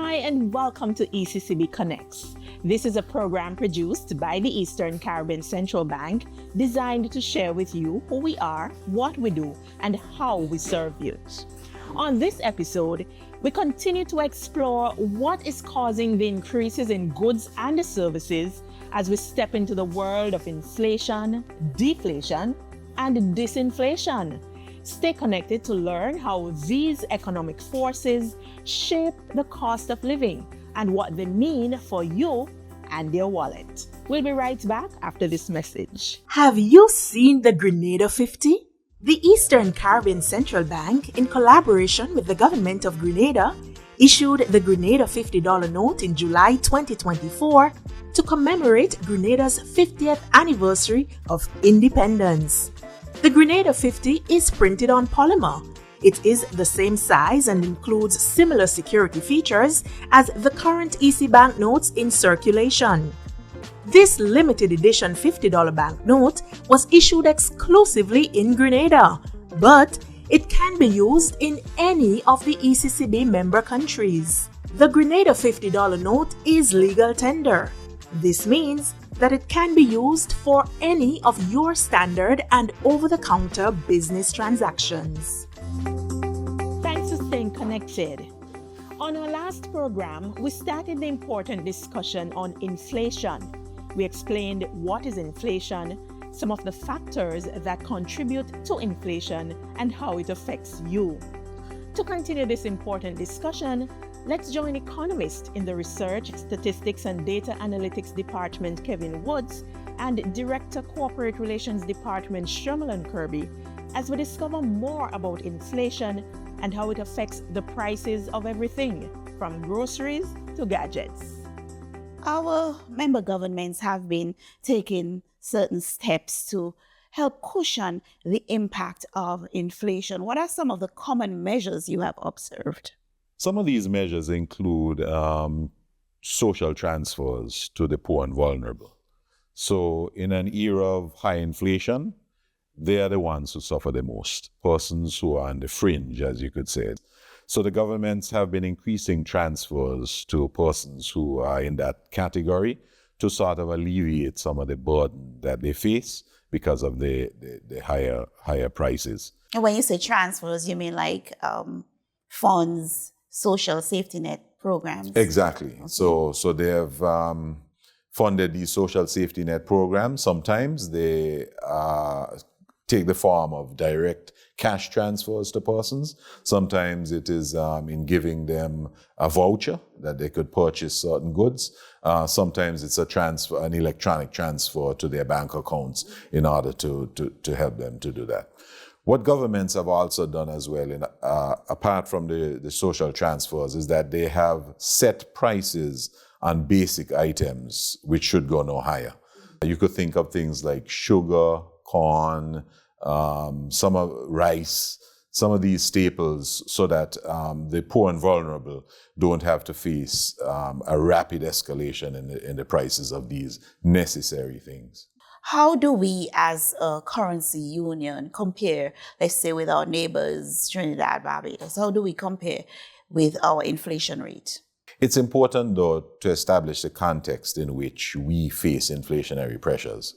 Hi and welcome to ECCB Connects. This is a program produced by the Eastern Caribbean Central Bank designed to share with you who we are, what we do, and how we serve youth. On this episode, we continue to explore what is causing the increases in goods and services as we step into the world of inflation, deflation, and disinflation. Stay connected to learn how these economic forces shape the cost of living and what they mean for you and your wallet. We'll be right back after this message. Have you seen the Grenada 50? The Eastern Caribbean Central Bank, in collaboration with the government of Grenada, issued the Grenada $50 note in July 2024 to commemorate Grenada's 50th anniversary of independence. The Grenada 50 is printed on polymer. It is the same size and includes similar security features as the current EC banknotes in circulation. This limited edition $50 banknote was issued exclusively in Grenada, but it can be used in any of the ECCB member countries. The Grenada $50 note is legal tender. This means that it can be used for any of your standard and over-the-counter business transactions. Thanks for staying connected. On our last program, we started the important discussion on inflation. We explained what is inflation, some of the factors that contribute to inflation, and how it affects you. To continue this important discussion, let's join Economist in the Research, Statistics and Data Analytics Department, Kevin Woods, and Director Corporate Relations Department, Shermalon Kirby, as we discover more about inflation and how it affects the prices of everything, from groceries to gadgets. Our member governments have been taking certain steps to help cushion the impact of inflation. What are some of the common measures you have observed? Some of these measures include social transfers to the poor and vulnerable. So in an era of high inflation, they are the ones who suffer the most, persons who are on the fringe, as you could say. So the governments have been increasing transfers to persons who are in that category to sort of alleviate some of the burden that they face because of the higher prices. And when you say transfers, you mean like funds, social safety net programs? Exactly. Okay. So they have funded these social safety net programs. Sometimes they take the form of direct cash transfers to persons. Sometimes it is in giving them a voucher that they could purchase certain goods. Sometimes it's an electronic transfer to their bank accounts in order to help them to do that. What governments have also done as well, apart from the social transfers, is that they have set prices on basic items which should go no higher. You could think of things like sugar, corn, some of rice, some of these staples, so that the poor and vulnerable don't have to face a rapid escalation in the prices of these necessary things. How do we as a currency union compare, let's say, with our neighbors, Trinidad, Barbados? How do we compare with our inflation rate? It's important, though, to establish the context in which we face inflationary pressures.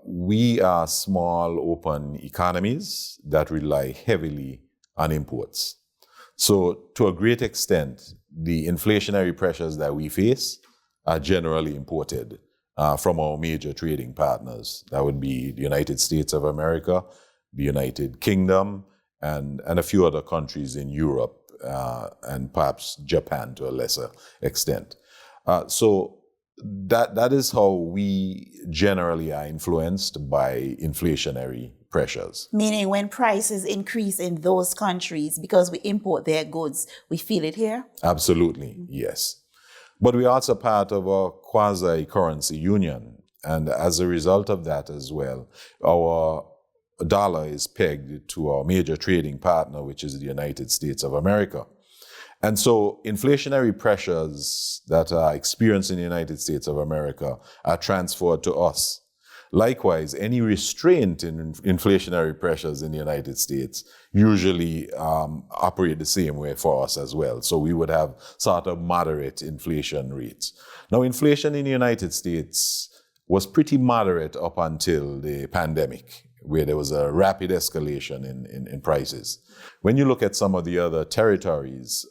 We are small, open economies that rely heavily on imports. So, to a great extent, the inflationary pressures that we face are generally imported from our major trading partners. That would be the United States of America, the United Kingdom, and a few other countries in Europe, and perhaps Japan to a lesser extent. So that is how we generally are influenced by inflationary pressures. Meaning when prices increase in those countries because we import their goods, we feel it here? Absolutely, yes. But we are also part of a quasi-currency union. And as a result of that as well, our dollar is pegged to our major trading partner, which is the United States of America. And so inflationary pressures that are experienced in the United States of America are transferred to us. Likewise, any restraint in inflationary pressures in the United States usually operate the same way for us as well. So we would have sort of moderate inflation rates. Now, inflation in the United States was pretty moderate up until the pandemic, where there was a rapid escalation in prices. When you look at some of the other territories,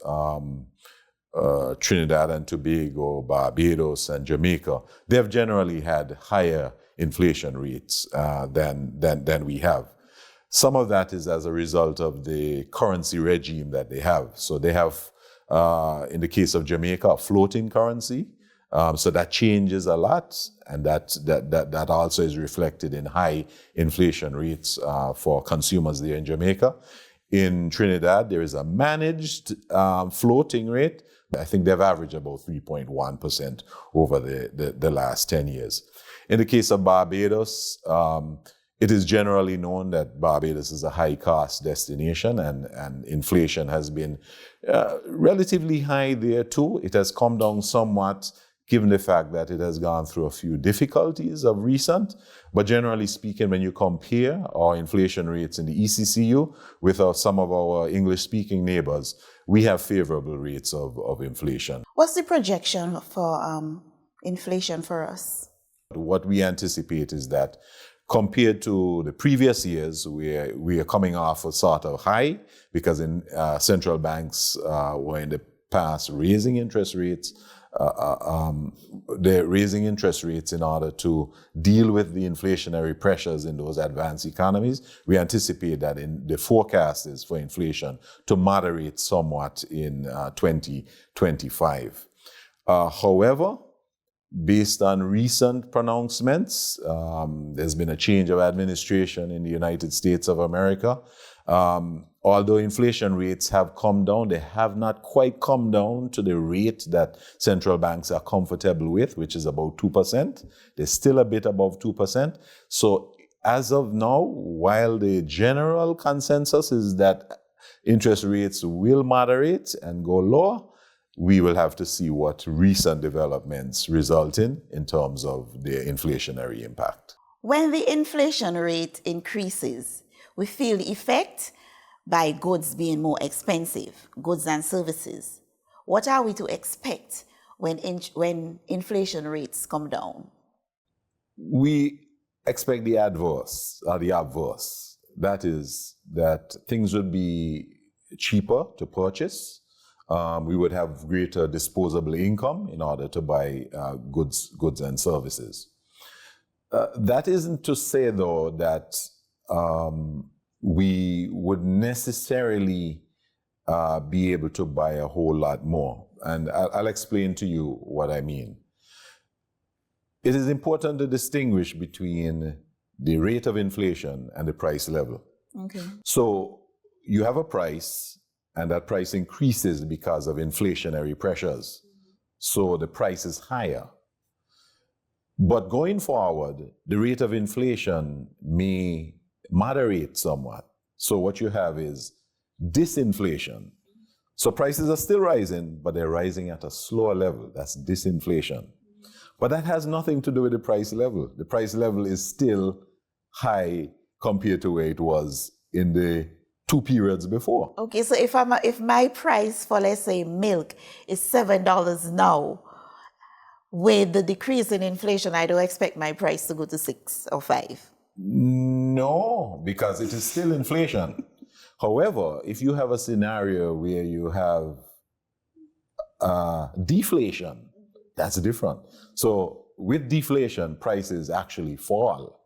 Trinidad and Tobago, Barbados, and Jamaica, they've generally had higher inflation rates than we have. Some of that is as a result of the currency regime that they have. So they have, in the case of Jamaica, a floating currency. So that changes a lot, and that also is reflected in high inflation rates for consumers there in Jamaica. In Trinidad, there is a managed floating rate. I think they've averaged about 3.1% over the last 10 years. In the case of Barbados, it is generally known that Barbados is a high-cost destination, and inflation has been relatively high there too. It has come down somewhat, given the fact that it has gone through a few difficulties of recent. But generally speaking, when you compare our inflation rates in the ECCU with some of our English-speaking neighbors, we have favorable rates of inflation. What's the projection for inflation for us? What we anticipate is that compared to the previous years, we are coming off a sort of high, because central banks were in the past raising interest rates. They're raising interest rates in order to deal with the inflationary pressures in those advanced economies. We anticipate that in the forecast is for inflation to moderate somewhat in 2025. However, based on recent pronouncements, there's been a change of administration in the United States of America. Although inflation rates have come down, they have not quite come down to the rate that central banks are comfortable with, which is about 2%. They're still a bit above 2%. So as of now, while the general consensus is that interest rates will moderate and go lower, we will have to see what recent developments result in terms of their inflationary impact. When the inflation rate increases, we feel the effect by goods being more expensive, goods and services. What are we to expect when inflation rates come down? We expect the adverse or the obverse. That is, that things would be cheaper to purchase. We would have greater disposable income in order to buy goods and services. That isn't to say, though, that we would necessarily be able to buy a whole lot more. And I'll explain to you what I mean. It is important to distinguish between the rate of inflation and the price level. Okay. So you have a price, and that price increases because of inflationary pressures. So the price is higher. But going forward, the rate of inflation may moderate somewhat. So what you have is disinflation. So prices are still rising, but they're rising at a slower level. That's disinflation. But that has nothing to do with the price level. The price level is still high compared to where it was in the 2 periods before. Okay, so if my price for, let's say, milk is $7 now, with the decrease in inflation, I don't expect my price to go to 6 or 5. No, because it is still inflation. However, if you have a scenario where you have deflation, that's different. So with deflation, prices actually fall.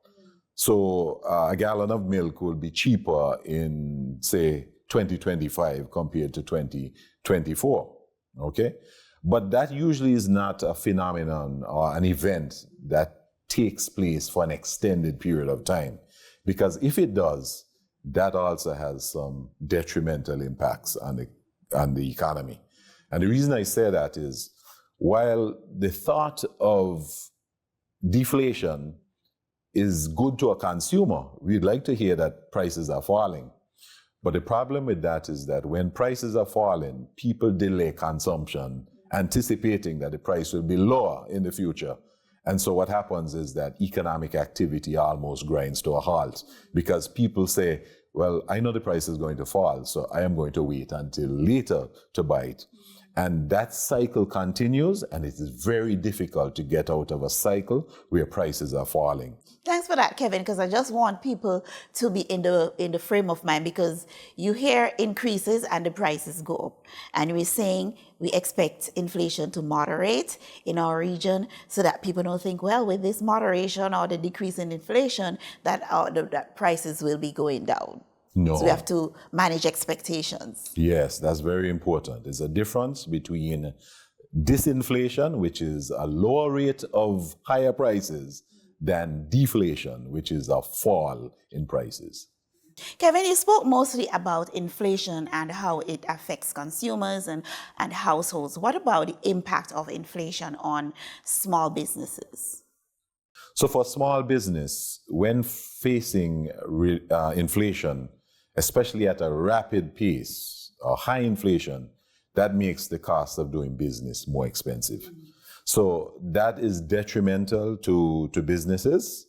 So a gallon of milk will be cheaper in, say, 2025 compared to 2024, okay? But that usually is not a phenomenon or an event that takes place for an extended period of time. Because if it does, that also has some detrimental impacts on the economy. And the reason I say that is, while the thought of deflation is good to a consumer, we'd like to hear that prices are falling. But the problem with that is that when prices are falling, people delay consumption, anticipating that the price will be lower in the future. And so what happens is that economic activity almost grinds to a halt because people say, well, I know the price is going to fall, so I am going to wait until later to buy it. And that cycle continues, and it is very difficult to get out of a cycle where prices are falling. Thanks for that, Kevin, because I just want people to be in the frame of mind, because you hear increases and the prices go up. And we're saying we expect inflation to moderate in our region so that people don't think, well, with this moderation or the decrease in inflation, that prices will be going down. No. So we have to manage expectations. Yes, that's very important. There's a difference between disinflation, which is a lower rate of higher prices, than deflation, which is a fall in prices. Kevin, you spoke mostly about inflation and how it affects consumers and households. What about the impact of inflation on small businesses? So for small business, when facing inflation, especially at a rapid pace or high inflation, that makes the cost of doing business more expensive. So that is detrimental to businesses.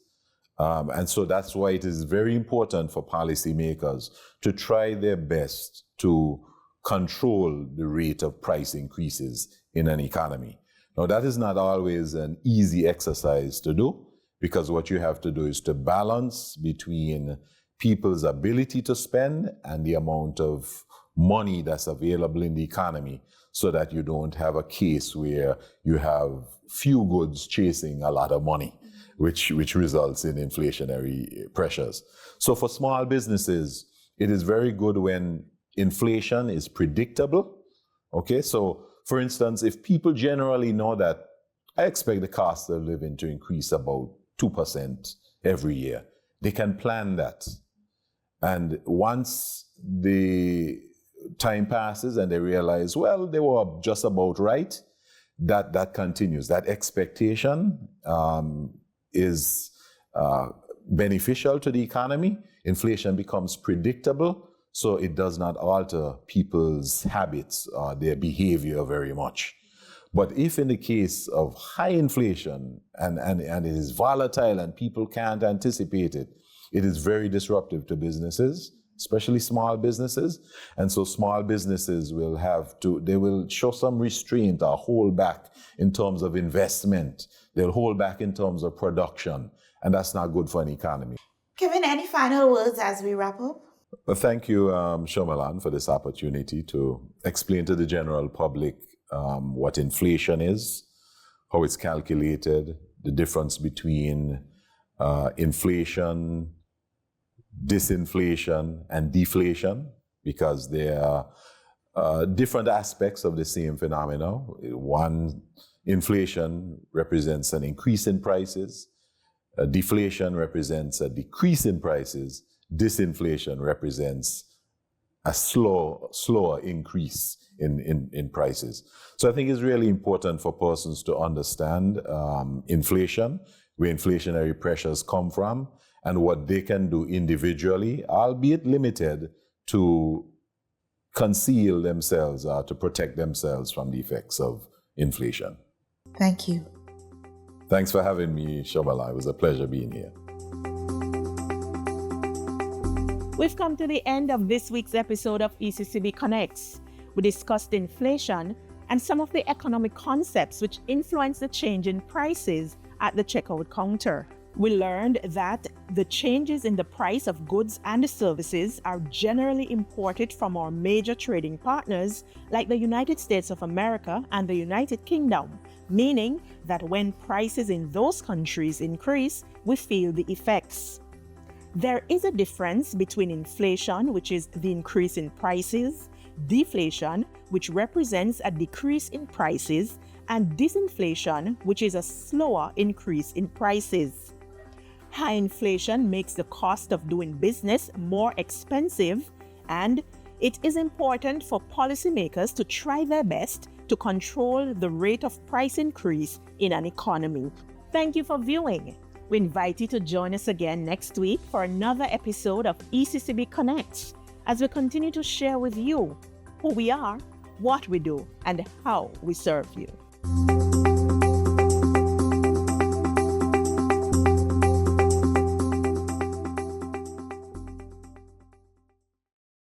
And so that's why it is very important for policymakers to try their best to control the rate of price increases in an economy. Now, that is not always an easy exercise to do, because what you have to do is to balance between people's ability to spend and the amount of money that's available in the economy, so that you don't have a case where you have few goods chasing a lot of money, which results in inflationary pressures. So for small businesses, it is very good when inflation is predictable. Okay, so for instance, if people generally know that I expect the cost of living to increase about 2% every year, they can plan that. And once the time passes and they realize, well, they were just about right, that continues. That expectation is beneficial to the economy. Inflation becomes predictable, so it does not alter people's habits or their behavior very much. But if in the case of high inflation and it is volatile and people can't anticipate it, it is very disruptive to businesses, especially small businesses. And so small businesses they will show some restraint or hold back in terms of investment. They'll hold back in terms of production. And that's not good for an economy. Kevin, any final words as we wrap up? Well, thank you, Shermalon, for this opportunity to explain to the general public what inflation is, how it's calculated, the difference between inflation, disinflation, and deflation, because they are different aspects of the same phenomena. One, inflation represents an increase in prices. Deflation represents a decrease in prices. Disinflation represents a slower increase in prices. So I think it's really important for persons to understand inflation, where inflationary pressures come from, and what they can do individually, albeit limited, to conceal themselves or to protect themselves from the effects of inflation. Thank you. Thanks for having me, Shermalon. It was a pleasure being here. We've come to the end of this week's episode of ECCB Connects. We discussed inflation and some of the economic concepts which influence the change in prices at the checkout counter. We learned that the changes in the price of goods and services are generally imported from our major trading partners like the United States of America and the United Kingdom, meaning that when prices in those countries increase, we feel the effects. There is a difference between inflation, which is the increase in prices, deflation, which represents a decrease in prices, and disinflation, which is a slower increase in prices. High inflation makes the cost of doing business more expensive, and it is important for policymakers to try their best to control the rate of price increase in an economy. Thank you for viewing. We invite you to join us again next week for another episode of ECCB Connects as we continue to share with you who we are, what we do, and how we serve you.